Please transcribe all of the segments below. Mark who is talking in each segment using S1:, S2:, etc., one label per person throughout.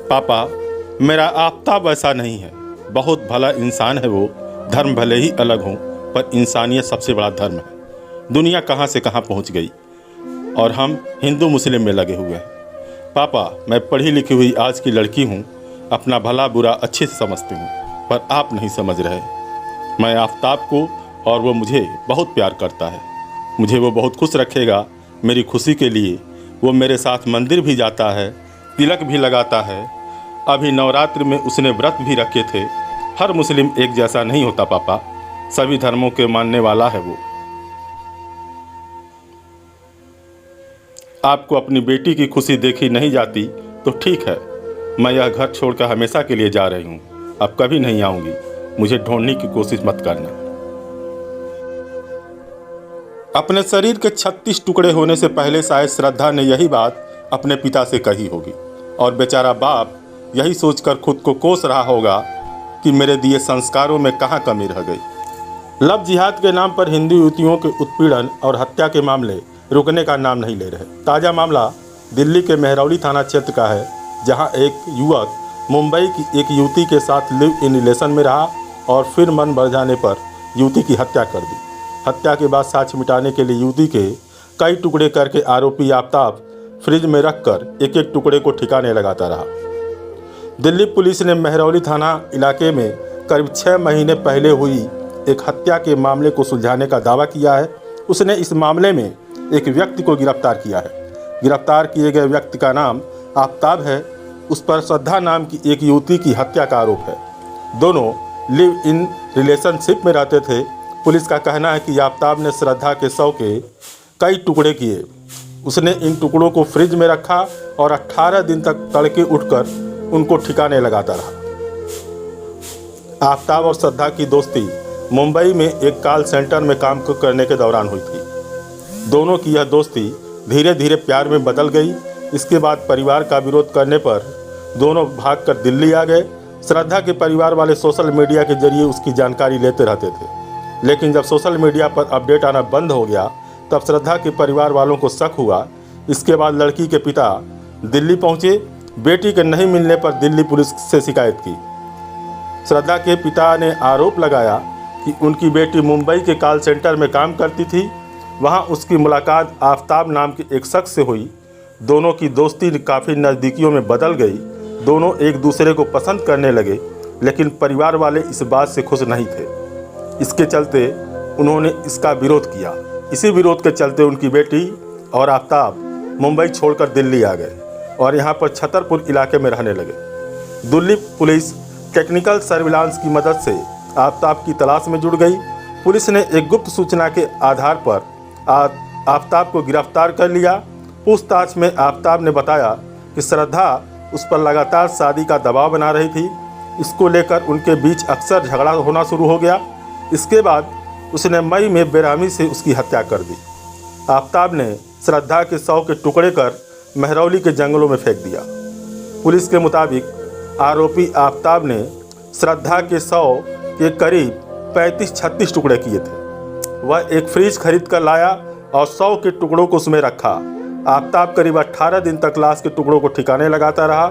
S1: पापा, मेरा आफताब ऐसा नहीं है। बहुत भला इंसान है वो। धर्म भले ही अलग हों, पर इंसानियत सबसे बड़ा धर्म है। दुनिया कहाँ से कहाँ पहुँच गई और हम हिंदू मुस्लिम में लगे हुए हैं। पापा, मैं पढ़ी लिखी हुई आज की लड़की हूँ, अपना भला बुरा अच्छे से समझती हूँ, पर आप नहीं समझ रहे। मैं आफताब को और वो मुझे बहुत प्यार करता है। मुझे वो बहुत खुश रखेगा। मेरी खुशी के लिए वो मेरे साथ मंदिर भी जाता है, तिलक भी लगाता है। अभी नवरात्र में उसने व्रत भी रखे थे। हर मुस्लिम एक जैसा नहीं होता पापा, सभी धर्मों के मानने वाला है वो। आपको अपनी बेटी की खुशी देखी नहीं जाती तो ठीक है। मैं यह घर छोड़कर हमेशा के लिए जा रही हूँ। अब कभी नहीं आऊँगी। मुझे ढूंढने की कोशिश मत करना। अपने शरीर के 36 टुकड़े होने से पहले शायद श्रद्धा ने यही बात अपने पिता से कही होगी, और बेचारा बाप यही सोचकर खुद को कोस रहा होगा कि मेरे दिए संस्कारों में कहाँ कमी रह गई। लव जिहाद के नाम पर हिंदू युवतियों के उत्पीड़न और हत्या के मामले रुकने का नाम नहीं ले रहे। ताज़ा मामला दिल्ली के मेहरौली थाना क्षेत्र का है, जहाँ एक युवक मुंबई की एक युवती के साथ लिव इन रिलेशन में रहा और फिर मन बढ़ जाने पर युवती की हत्या कर दी। हत्या के बाद साक्ष्य मिटाने के लिए युवती के कई टुकड़े करके आरोपी आफताब फ्रिज में रखकर एक एक टुकड़े को ठिकाने लगाता रहा। दिल्ली पुलिस ने मेहरौली थाना इलाके में करीब 6 महीने पहले हुई एक हत्या के मामले को सुलझाने का दावा किया है। उसने इस मामले में एक व्यक्ति को गिरफ्तार किया है। गिरफ्तार किए गए व्यक्ति का नाम आफताब है। उस पर श्रद्धा नाम की एक युवती की हत्या का आरोप है। दोनों लिव इन रिलेशनशिप में रहते थे। पुलिस का कहना है कि आफताब ने श्रद्धा के शव के कई टुकड़े किए। उसने इन टुकड़ों को फ्रिज में रखा और 18 दिन तक तड़के उठकर उनको ठिकाने लगाता रहा। आफताब और श्रद्धा की दोस्ती मुंबई में एक कॉल सेंटर में काम करने के दौरान हुई थी। दोनों की यह दोस्ती धीरे धीरे प्यार में बदल गई। इसके बाद परिवार का विरोध करने पर दोनों भागकर दिल्ली आ गए। श्रद्धा के परिवार वाले सोशल मीडिया के जरिए उसकी जानकारी लेते रहते थे, लेकिन जब सोशल मीडिया पर अपडेट आना बंद हो गया तब श्रद्धा के परिवार वालों को शक हुआ। इसके बाद लड़की के पिता दिल्ली पहुंचे। बेटी के नहीं मिलने पर दिल्ली पुलिस से शिकायत की। श्रद्धा के पिता ने आरोप लगाया कि उनकी बेटी मुंबई के कॉल सेंटर में काम करती थी। वहां उसकी मुलाकात आफताब नाम के एक शख्स से हुई। दोनों की दोस्ती काफ़ी नज़दीकियों में बदल गई। दोनों एक दूसरे को पसंद करने लगे, लेकिन परिवार वाले इस बात से खुश नहीं थे। इसके चलते उन्होंने इसका विरोध किया। इसी विरोध के चलते उनकी बेटी और आफताब मुंबई छोड़कर दिल्ली आ गए और यहाँ पर छतरपुर इलाके में रहने लगे। दिल्ली पुलिस टेक्निकल सर्विलांस की मदद से आफताब की तलाश में जुड़ गई। पुलिस ने एक गुप्त सूचना के आधार पर आफताब को गिरफ्तार कर लिया। पूछताछ में आफताब ने बताया कि श्रद्धा उस पर लगातार शादी का दबाव बना रही थी। इसको लेकर उनके बीच अक्सर झगड़ा होना शुरू हो गया। इसके बाद उसने मई में बेरहमी से उसकी हत्या कर दी। आफताब ने श्रद्धा के शव के टुकड़े कर मेहरौली के जंगलों में फेंक दिया। पुलिस के मुताबिक आरोपी आफताब ने श्रद्धा के शव के करीब 35-36 टुकड़े किए थे। वह एक फ्रिज खरीद कर लाया और 100 के टुकड़ों को उसमें रखा। आफताब करीब 18 दिन तक लाश के टुकड़ों को ठिकाने लगाता रहा।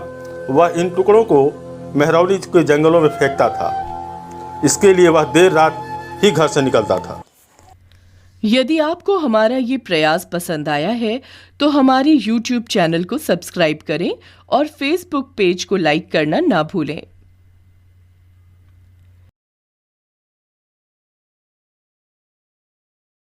S1: वह इन टुकड़ों को मेहरौली के जंगलों में फेंकता था। इसके लिए वह देर रात ही घर से निकलता था।
S2: यदि आपको हमारा ये प्रयास पसंद आया है तो हमारे YouTube चैनल को सब्सक्राइब करें और Facebook पेज को लाइक करना ना भूलें।